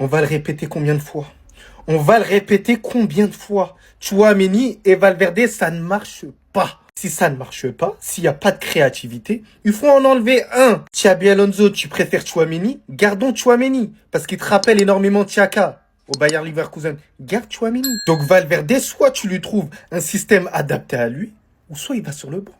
On va le répéter combien de fois? On va le répéter combien de fois? Tchouaméni et Valverde, ça ne marche pas. Si ça ne marche pas, s'il n'y a pas de créativité, il faut en enlever un. Xabi Alonso, tu préfères Tchouaméni? Gardons Tchouaméni, parce qu'il te rappelle énormément Xhaka au Bayer Leverkusen. Garde Tchouaméni. Donc Valverde, soit tu lui trouves un système adapté à lui, ou soit il va sur le banc.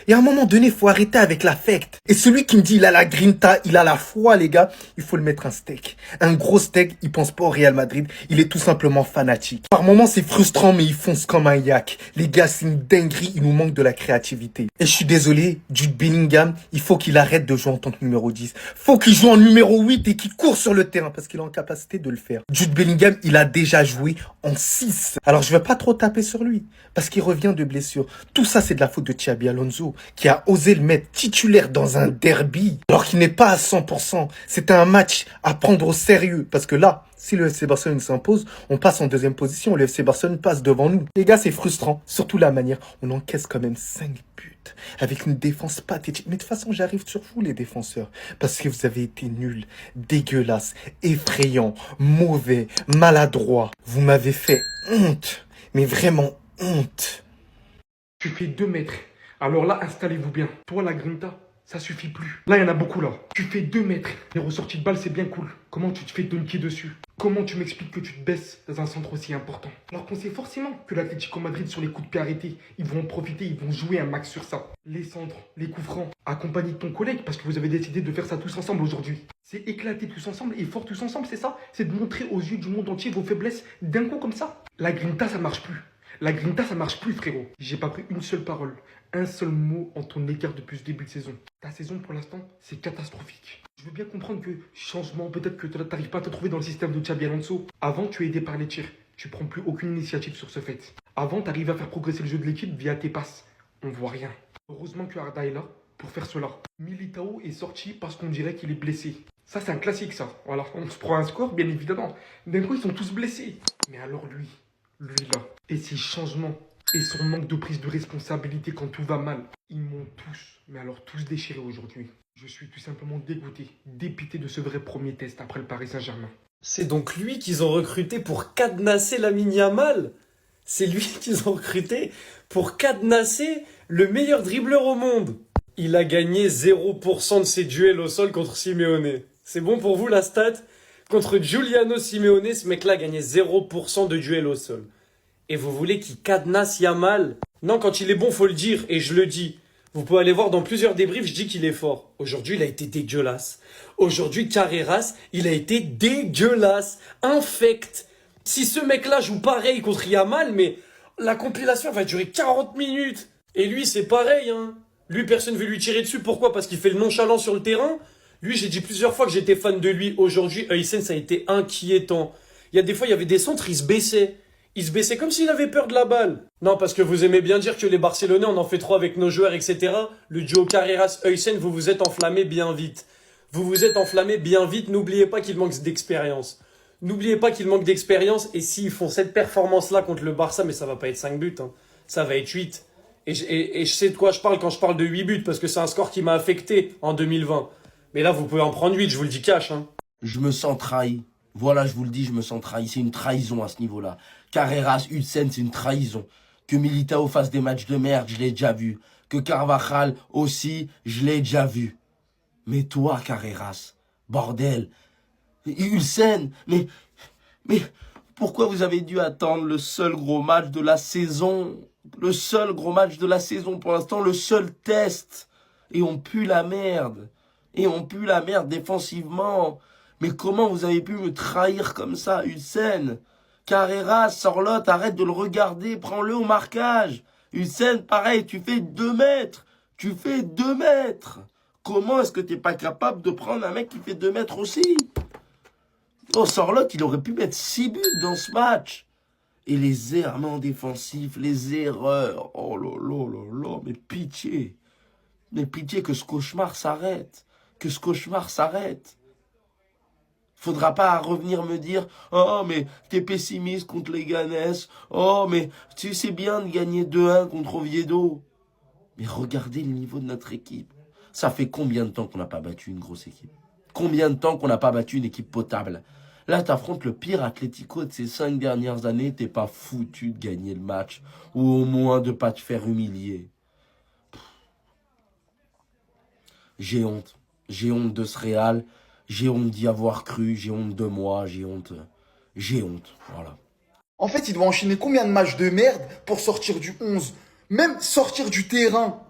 Et à un moment donné, il faut arrêter avec l'affect. Et celui qui me dit il a la grinta, il a la foi, les gars, il faut le mettre un steak. Un gros steak, il pense pas au Real Madrid, il est tout simplement fanatique. Par moments, c'est frustrant, mais il fonce comme un yak. Les gars, c'est une dinguerie, il nous manque de la créativité. Et je suis désolé, Jude Bellingham, il faut qu'il arrête de jouer en tant que numéro 10. Faut qu'il joue en numéro 8 et qu'il court sur le terrain, parce qu'il est en capacité de le faire. Jude Bellingham, il a déjà joué en 6. Alors je vais pas trop taper sur lui, parce qu'il revient de blessure. Tout ça, c'est de la faute de Xabi Alonso, qui a osé le mettre titulaire dans un derby, alors qu'il n'est pas à 100%. C'était un match à prendre au sérieux, parce que là, si le FC Barcelone s'impose, on passe en deuxième position, le FC Barcelone passe devant nous. Les gars, c'est frustrant, surtout la manière, on encaisse quand même 5 buts, avec une défense pathétique. Mais de toute façon, j'arrive sur vous, les défenseurs, parce que vous avez été nuls, dégueulasses, effrayants, mauvais, maladroits. Vous m'avez fait honte, mais vraiment honte. Tu fais 2 mètres. Alors là, installez-vous bien. Toi, la grinta, ça suffit plus. Là, il y en a beaucoup là. Tu fais 2 mètres. Les ressorties de balles, c'est bien cool. Comment tu te fais dunker dessus? Comment tu m'expliques que tu te baisses dans un centre aussi important? Alors qu'on sait forcément que l'Atlético Madrid, sur les coups de pied arrêtés, ils vont en profiter, ils vont jouer un max sur ça. Les centres, les coups francs, accompagnés de ton collègue, parce que vous avez décidé de faire ça tous ensemble aujourd'hui. C'est éclater tous ensemble et fort tous ensemble, c'est ça? C'est de montrer aux yeux du monde entier vos faiblesses d'un coup comme ça? La grinta, ça marche plus. La grinta, ça marche plus, frérot. J'ai pas pris une seule parole, un seul mot en ton écart depuis ce début de saison. Ta saison, pour l'instant, c'est catastrophique. Je veux bien comprendre que changement, peut-être que t'arrives pas à te trouver dans le système de Xabi Alonso. Avant, tu es aidé par les tirs. Tu prends plus aucune initiative sur ce fait. Avant, t'arrives à faire progresser le jeu de l'équipe via tes passes. On voit rien. Heureusement que Arda est là pour faire cela. Militao est sorti parce qu'on dirait qu'il est blessé. Ça, c'est un classique, ça. Voilà, on se prend un score, bien évidemment. D'un coup, ils sont tous blessés. Mais alors lui là, et ses changements, et son manque de prise de responsabilité quand tout va mal, ils m'ont tous, mais alors tous déchiré aujourd'hui. Je suis tout simplement dégoûté, dépité de ce vrai premier test après le Paris Saint-Germain. C'est donc lui qu'ils ont recruté pour cadenasser Lamine Yamal. C'est lui qu'ils ont recruté pour cadenasser le meilleur dribbleur au monde. Il a gagné 0% de ses duels au sol contre Simeone. C'est bon pour vous la stat? Contre Giuliano Simeone, ce mec-là a gagné 0% de duels au sol. Et vous voulez qu'il cadenasse Yamal? Non, quand il est bon, faut le dire, et je le dis. Vous pouvez aller voir dans plusieurs débriefs, je dis qu'il est fort. Aujourd'hui, il a été dégueulasse. Aujourd'hui, Carreras, il a été dégueulasse. Infect. Si ce mec-là joue pareil contre Yamal, mais la compilation va durer 40 minutes. Et lui, c'est pareil, hein. Lui, personne ne veut lui tirer dessus. Pourquoi? Parce qu'il fait le nonchalant sur le terrain. Lui, j'ai dit plusieurs fois que j'étais fan de lui. Aujourd'hui, Huysen, ça a été inquiétant. Il y a des fois, il y avait des centres, il se baissait. Il se baissait comme s'il avait peur de la balle. Non, parce que vous aimez bien dire que les Barcelonais, on en fait trop avec nos joueurs, etc. Le duo Carreras-Huysen, vous vous êtes enflammé bien vite. Vous vous êtes enflammé bien vite. N'oubliez pas qu'il manque d'expérience. N'oubliez pas qu'il manque d'expérience. Et s'ils font cette performance-là contre le Barça, mais ça va pas être 5 buts. Hein. Ça va être 8. Et je sais de quoi je parle quand je parle de 8 buts, parce que c'est un score qui m'a affecté en 2020. Mais là, vous pouvez en prendre 8, je vous le dis cash. Hein. Je me sens trahi. Voilà, je vous le dis, je me sens trahi. C'est une trahison à ce niveau-là. Carreras, Huysen, c'est une trahison. Que Militao fasse des matchs de merde, je l'ai déjà vu. Que Carvajal aussi, je l'ai déjà vu. Mais toi, Carreras, bordel. Huysen, mais pourquoi vous avez dû attendre le seul gros match de la saison? Le seul gros match de la saison pour l'instant, le seul test. Et on pue la merde. Et on pue la merde défensivement. Mais comment vous avez pu me trahir comme ça, Huysen? Carreras, Sorlotte, arrête de le regarder, prends-le au marquage. Huysen, pareil, tu fais 2 mètres. Tu fais 2 mètres. Comment est-ce que t'es pas capable de prendre un mec qui fait 2 mètres aussi? Oh, Sorlotte, il aurait pu mettre 6 buts dans ce match. Et les errements défensifs, les erreurs. Oh là là là là, mais pitié. Mais pitié que ce cauchemar s'arrête. Que ce cauchemar s'arrête. Faudra pas revenir me dire « Oh, mais t'es pessimiste contre les Ganes. Oh, mais tu sais bien de gagner 2-1 contre Oviedo. » Mais regardez le niveau de notre équipe. Ça fait combien de temps qu'on n'a pas battu une grosse équipe? Combien de temps qu'on n'a pas battu une équipe potable? Là, t'affrontes le pire Atlético de ces 5 dernières années. T'es pas foutu de gagner le match. Ou au moins de pas te faire humilier. J'ai honte. J'ai honte de ce Real. J'ai honte d'y avoir cru. J'ai honte de moi. J'ai honte. J'ai honte. Voilà. En fait, il doit enchaîner combien de matchs de merde pour sortir du 11? Même sortir du terrain.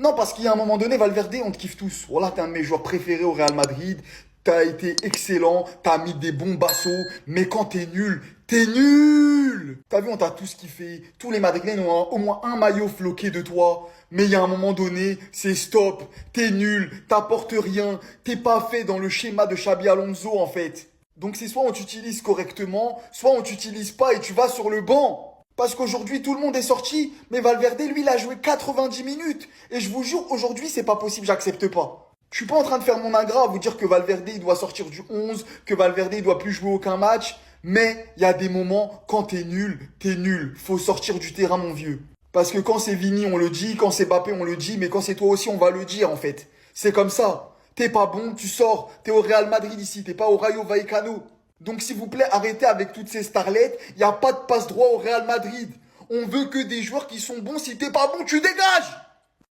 Non, parce qu'il y a un moment donné, Valverde, on te kiffe tous. Voilà, t'es un de mes joueurs préférés au Real Madrid. T'as été excellent, t'as mis des bons bassos. Mais quand t'es nul, t'es nul. T'as vu, on t'a tous kiffé. Tous les Madrilènes ont au moins un maillot floqué de toi. Mais il y a un moment donné, c'est stop. T'es nul, t'apportes rien. T'es pas fait dans le schéma de Xabi Alonso, en fait. Donc c'est soit on t'utilise correctement, soit on t'utilise pas et tu vas sur le banc. Parce qu'aujourd'hui, tout le monde est sorti, mais Valverde, lui, il a joué 90 minutes. Et je vous jure, aujourd'hui, c'est pas possible, j'accepte pas. Je suis pas en train de faire mon ingrat à vous dire que Valverde, il doit sortir du 11, que Valverde, il doit plus jouer aucun match. Mais il y a des moments, quand t'es nul. Faut sortir du terrain, mon vieux. Parce que quand c'est Vini, on le dit, quand c'est Mbappé, on le dit, mais quand c'est toi aussi, on va le dire, en fait. C'est comme ça. T'es pas bon, tu sors. T'es au Real Madrid ici, t'es pas au Rayo Vallecano. Donc s'il vous plaît, arrêtez avec toutes ces starlettes. Y a pas de passe droit au Real Madrid. On veut que des joueurs qui sont bons. Si t'es pas bon, tu dégages.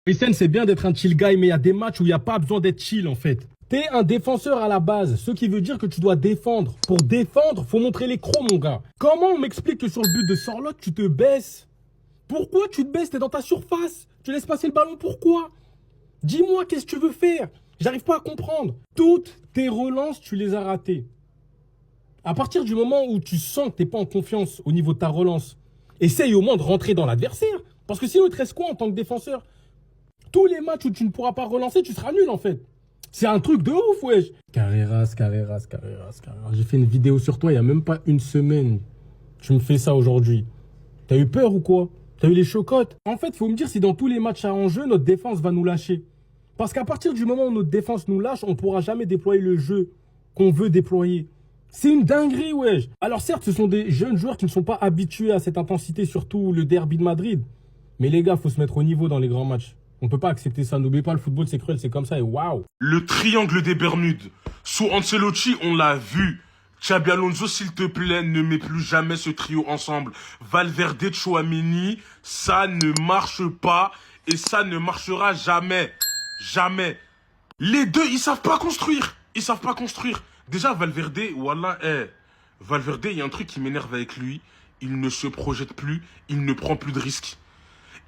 Hussein, c'est bien d'être un chill guy, mais il y a des matchs où il n'y a pas besoin d'être chill en fait. T'es un défenseur à la base, ce qui veut dire que tu dois défendre. Pour défendre, faut montrer les crocs, mon gars. Comment on m'explique que sur le but de Sorloth, tu te baisses? Pourquoi tu te baisses? T'es dans ta surface. Tu laisses passer le ballon, pourquoi? Dis-moi, qu'est-ce que tu veux faire? J'arrive pas à comprendre. Toutes tes relances, tu les as ratées. À partir du moment où tu sens que tu n'es pas en confiance au niveau de ta relance, essaye au moins de rentrer dans l'adversaire. Parce que sinon, il te reste quoi en tant que défenseur? Tous les matchs où tu ne pourras pas relancer, tu seras nul en fait. C'est un truc de ouf, wesh. Carreras. J'ai fait une vidéo sur toi il n'y a même pas une semaine. Tu me fais ça aujourd'hui. T'as eu peur ou quoi? T'as eu les chocottes? En fait, il faut me dire si dans tous les matchs à enjeu, notre défense va nous lâcher. Parce qu'à partir du moment où notre défense nous lâche, on ne pourra jamais déployer le jeu qu'on veut déployer. C'est une dinguerie, wesh. Alors certes, ce sont des jeunes joueurs qui ne sont pas habitués à cette intensité, surtout le derby de Madrid. Mais les gars, faut se mettre au niveau dans les grands matchs. On peut pas accepter ça. N'oubliez pas, le football, c'est cruel, c'est comme ça et waouh. Le triangle des Bermudes. Sous Ancelotti, on l'a vu. Xabi Alonso, s'il te plaît, ne mets plus jamais ce trio ensemble. Valverde, Tchouaméni, ça ne marche pas et ça ne marchera jamais. Jamais. Les deux, ils savent pas construire. Ils savent pas construire. Déjà, Valverde, voilà, Valverde, il y a un truc qui m'énerve avec lui. Il ne se projette plus, il ne prend plus de risques.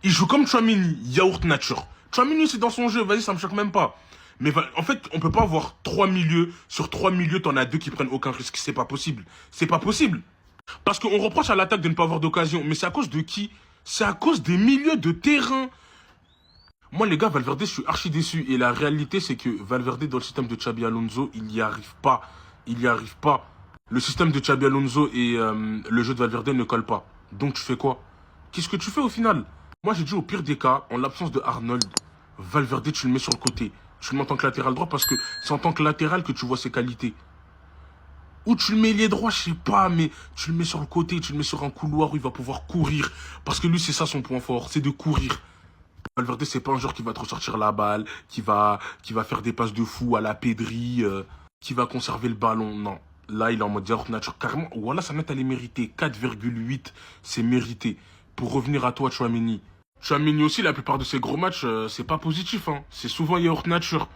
Il joue comme Tchouaméni, yaourt nature. Tchouaméni, c'est dans son jeu, vas-y, ça me choque même pas. Mais en fait, on peut pas avoir 3 milieux. Sur 3 milieux, t'en as 2 qui prennent aucun risque. C'est pas possible. C'est pas possible. Parce qu'on reproche à l'attaque de ne pas avoir d'occasion. Mais c'est à cause de qui? C'est à cause des milieux de terrain. Moi, les gars, Valverde, je suis archi déçu. Et la réalité, c'est que Valverde, dans le système de Xabi Alonso, il n'y arrive pas. Il n'y arrive pas. Le système de Xabi Alonso et le jeu de Valverde ne collent pas. Donc, tu fais quoi? Qu'est-ce que tu fais au final? Moi, j'ai dit au pire des cas, en l'absence de Arnold, Valverde, tu le mets sur le côté. Tu le mets en tant que latéral droit parce que c'est en tant que latéral que tu vois ses qualités. Ou tu le mets ailier droit, je sais pas, mais tu le mets sur le côté, tu le mets sur un couloir où il va pouvoir courir. Parce que lui, c'est ça son point fort, c'est de courir. Valverde, c'est pas un joueur qui va te ressortir la balle, qui va faire des passes de fou à la Pedri, qui va conserver le ballon. Non. Là, il est en mode yaourt nature. Carrément, voilà, sa note, elle est méritée. 4,8, c'est mérité. Pour revenir à toi, Tchouaméni. Tchouaméni aussi, la plupart de ses gros matchs, c'est pas positif. Hein. C'est souvent yaourt nature.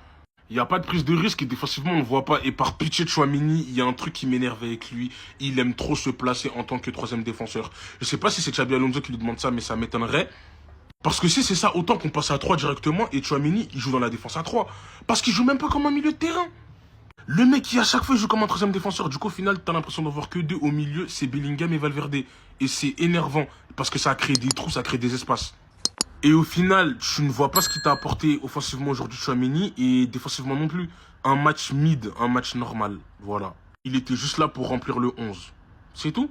Il n'y a pas de prise de risque et défensivement, on ne voit pas. Et par pitié de Tchouaméni, il y a un truc qui m'énerve avec lui. Il aime trop se placer en tant que troisième défenseur. Je sais pas si c'est Xabi Alonso qui lui demande ça, mais ça m'étonnerait. Parce que si c'est ça, autant qu'on passe à 3 directement et Tchouaméni, il joue dans la défense à 3. Parce qu'il joue même pas comme un milieu de terrain. Le mec qui à chaque fois joue comme un troisième défenseur. Du coup, au final, t'as l'impression d'en voir que 2 au milieu, c'est Bellingham et Valverde. Et c'est énervant parce que ça crée des trous, ça crée des espaces. Et au final, tu ne vois pas ce qu'il t'a apporté offensivement aujourd'hui Tchouaméni et défensivement non plus. Un match mid, un match normal. Voilà. Il était juste là pour remplir le 11. C'est tout.